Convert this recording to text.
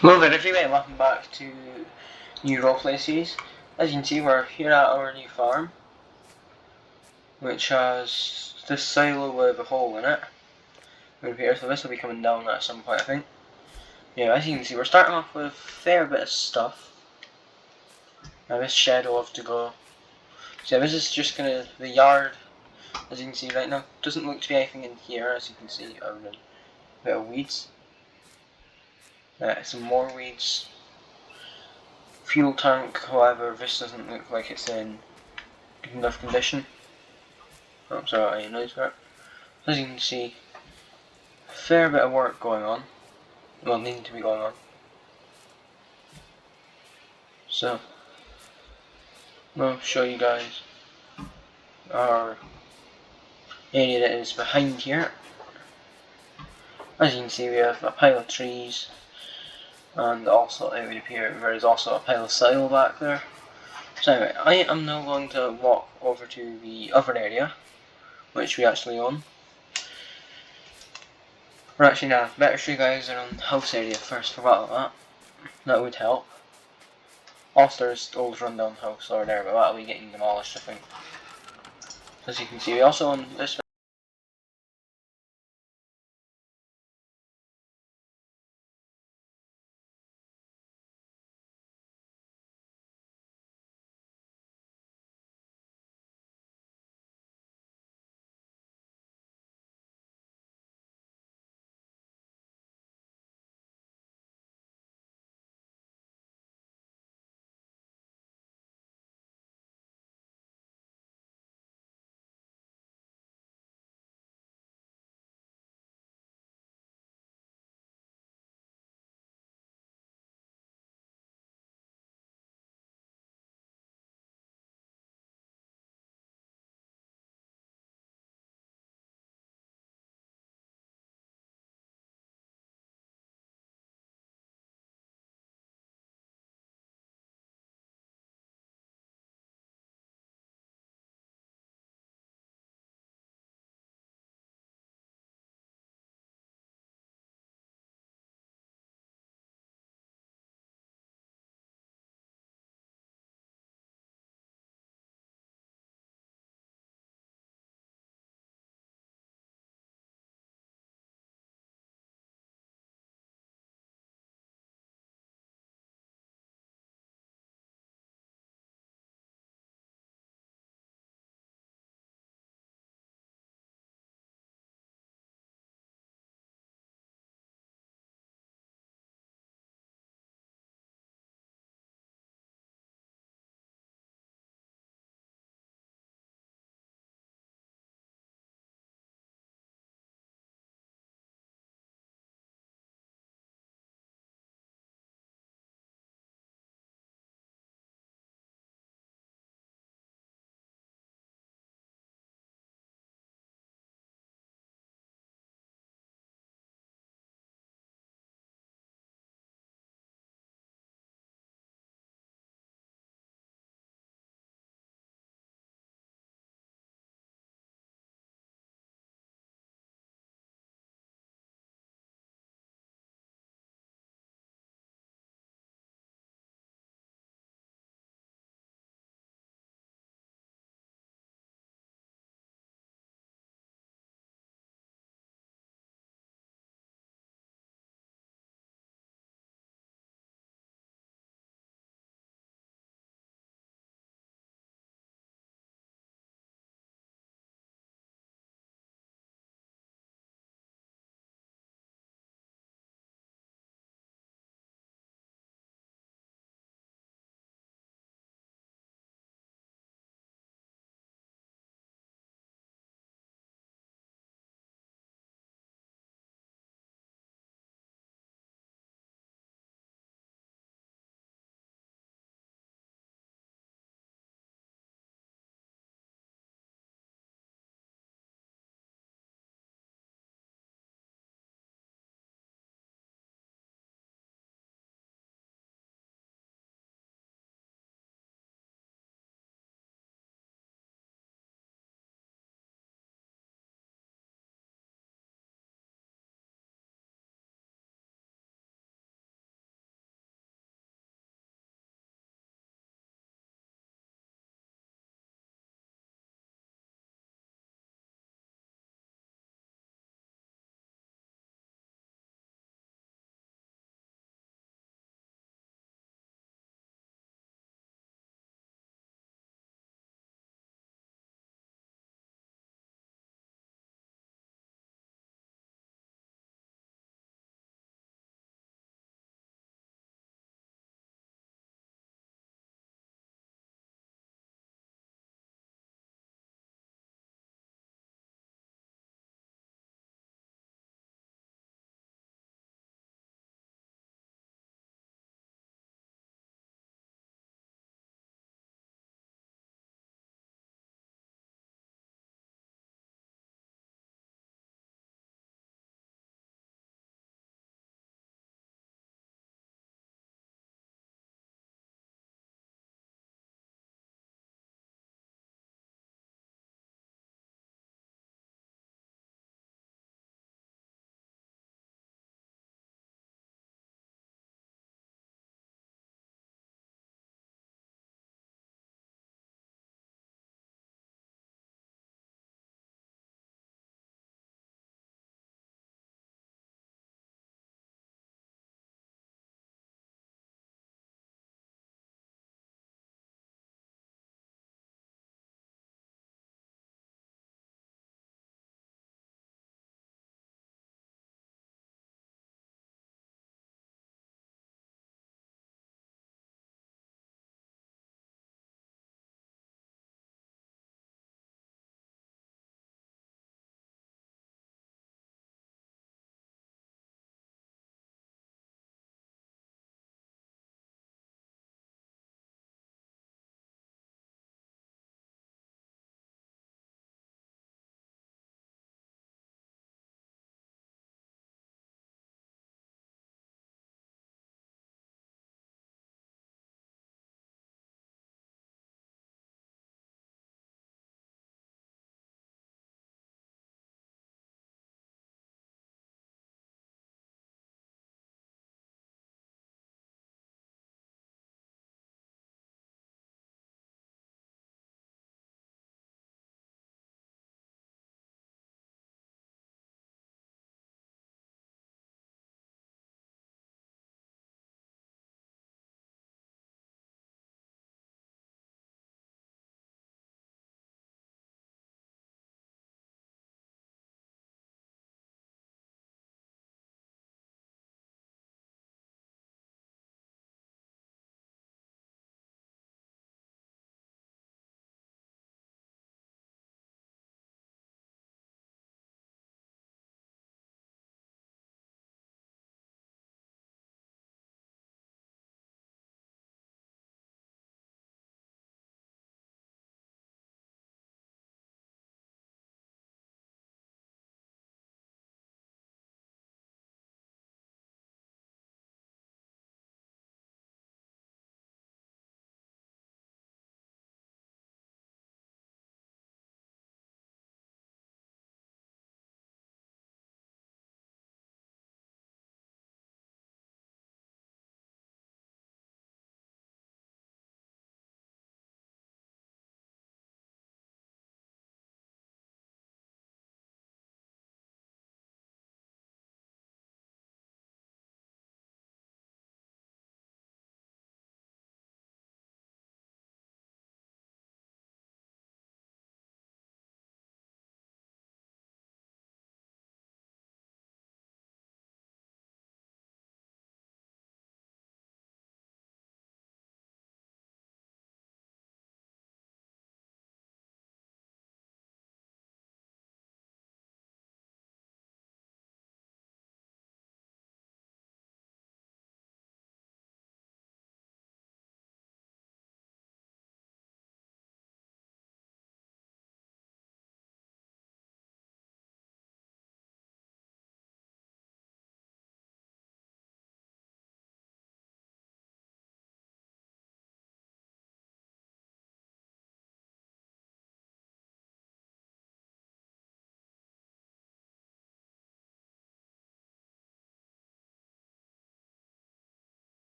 Hello there everyone, welcome back to new roleplay series. As you can see, we're here at our new farm, which has this silo with a hole in it over here, so this will be coming down at some point, I think. Yeah, as you can see, we're starting off with a fair bit of stuff. Now this shed will have to go. So yeah, this is just the yard, as you can see right now. Doesn't look to be anything in here, as you can see, other than a bit of weeds. Some more weeds. Fuel tank, however, this doesn't look like it's in good enough condition. Oh, sorry, I noise that. As you can see, a fair bit of work going on. Well, needing to be going on. So, I'll show you guys our area that is behind here. As you can see, we have a pile of trees, and also it would appear there is also a pile of soil back there. So anyway, I am now going to walk over to the other area, which we actually own. Or actually, nah, better show you guys around the house area first. Forgot about that. That would help. Also, there's the old rundown house over there, but that'll be getting demolished, I think. As you can see, we also own this